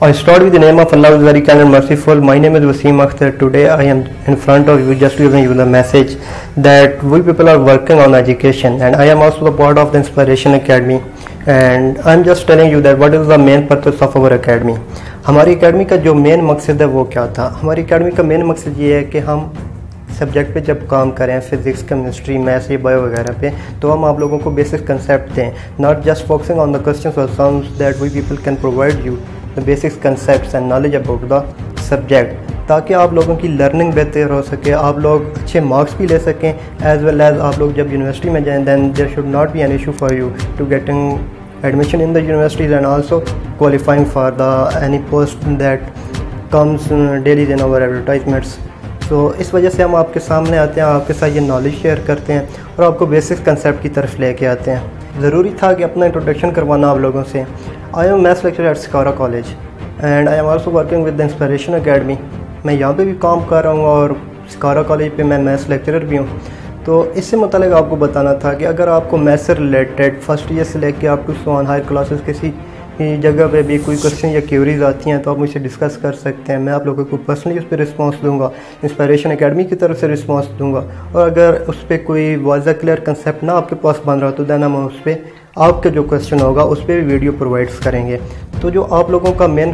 I start with the name of Allah who is very kind and merciful. My name is Wasim Akhtar. Today I am in front of you just giving you the message that we people are working on education, and I am also the part of the Inspiration Academy, and I am just telling you that what is the main purpose of our academy. हमारी academy का जो main मकसद है वो क्या था। हमारी academy का मेन मकसद ये है कि हम सब्जेक्ट पे जब काम करें, फिज़िक्स, केमिस्ट्री, मैथ्स, ये बायो वगैरह पे, तो हम आप लोगों को बेसिक कंसेप्ट दें, not just focusing on the questions और sums, that we people can provide you the basic concepts and knowledge about the subject, ताकि आप लोगों की लर्निंग बेहतर हो सके, आप लोग अच्छे मार्क्स भी ले सकें, एज वेल एज आप लोग जब यूनिवर्सिटी में जाएँ then there should not be an issue for you to getting admission in the universities and also qualifying for the any post that comes daily in our advertisements. So इस वजह से हम आपके सामने आते हैं, आपके साथ ये नॉलेज शेयर करते हैं और आपको बेसिक कंसेप्ट की तरफ लेके आते हैं। ज़रूरी था कि अपना इंट्रोडक्शन करवाना आप लोगों से। I am maths lecturer at Sikara college and I am also working with the inspiration academy. मैं यहाँ पे भी काम कर रहा हूँ और सिकारा कॉलेज पे मैं मैथ्स लेक्चरर भी हूँ। तो इससे मतलब आपको बताना था कि अगर आपको मैथ्स से रिलेटेड फर्स्ट ईयर से लेकर आप टू ऑन हायर क्लासेस किसी जगह पे भी कोई क्वेश्चन या क्यूरीज आती हैं तो आप मुझसे डिस्कस कर सकते हैं। मैं आप लोगों को पर्सनली उस पर रिस्पांस दूंगा, इंस्पिरेशन एकेडमी की तरफ से रिस्पांस दूंगा, और अगर उस पर कोई वाज़ा क्लियर कंसेप्ट ना आपके पास बन रहा तो देन हम उस पर आपका जो क्वेश्चन होगा उस पर भी वीडियो प्रोवाइड्स करेंगे। तो जो आप लोगों का मेन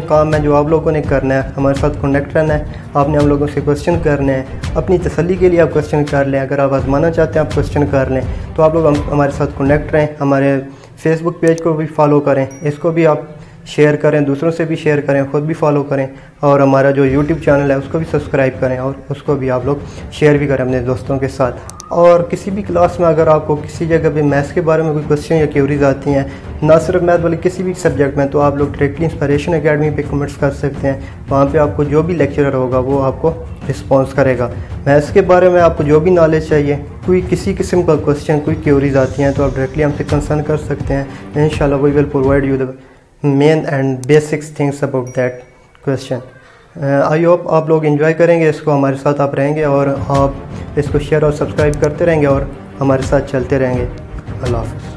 काम है, जो आप लोगों ने करना है, हमारे साथ कनेक्ट रहना है। आपने हम लोगों से क्वेश्चन करने हैं, अपनी तसल्ली के लिए आप क्वेश्चन कर लें। अगर आप आजमाना चाहते हैं आप क्वेश्चन कर लें, तो आप लोग हमारे साथ कनेक्ट रहें। हमारे फेसबुक पेज को भी फॉलो करें, इसको भी आप शेयर करें, दूसरों से भी शेयर करें, ख़ुद भी फॉलो करें, और हमारा जो यूट्यूब चैनल है उसको भी सब्सक्राइब करें और उसको भी आप लोग शेयर भी करें अपने दोस्तों के साथ। और किसी भी क्लास में अगर आपको किसी जगह पे मैथ्स के बारे में कोई क्वेश्चन या क्यूरीज आती हैं, ना सिर्फ मैथ बल्कि किसी भी सब्जेक्ट में, तो आप लोग डायरेक्टली इंस्पिरेशन एकेडमी पे कमेंट्स कर सकते हैं। वहाँ पे आपको जो भी लेक्चरर होगा वो आपको रिस्पॉन्स करेगा। मैथ्स के बारे में आपको जो भी नॉलेज चाहिए, कोई किसी किस्म का क्वेश्चन, कोई क्यूरीज आती हैं, तो आप डायरेक्टली हमसे कंसर्न कर सकते हैं। इंशाल्लाह we will provide you the main and basics things about that question. I hope आप लोग एंजॉय करेंगे इसको, हमारे साथ आप रहेंगे और आप इसको शेयर और सब्सक्राइब करते रहेंगे और हमारे साथ चलते रहेंगे। अल्लाह हाफ़िज़।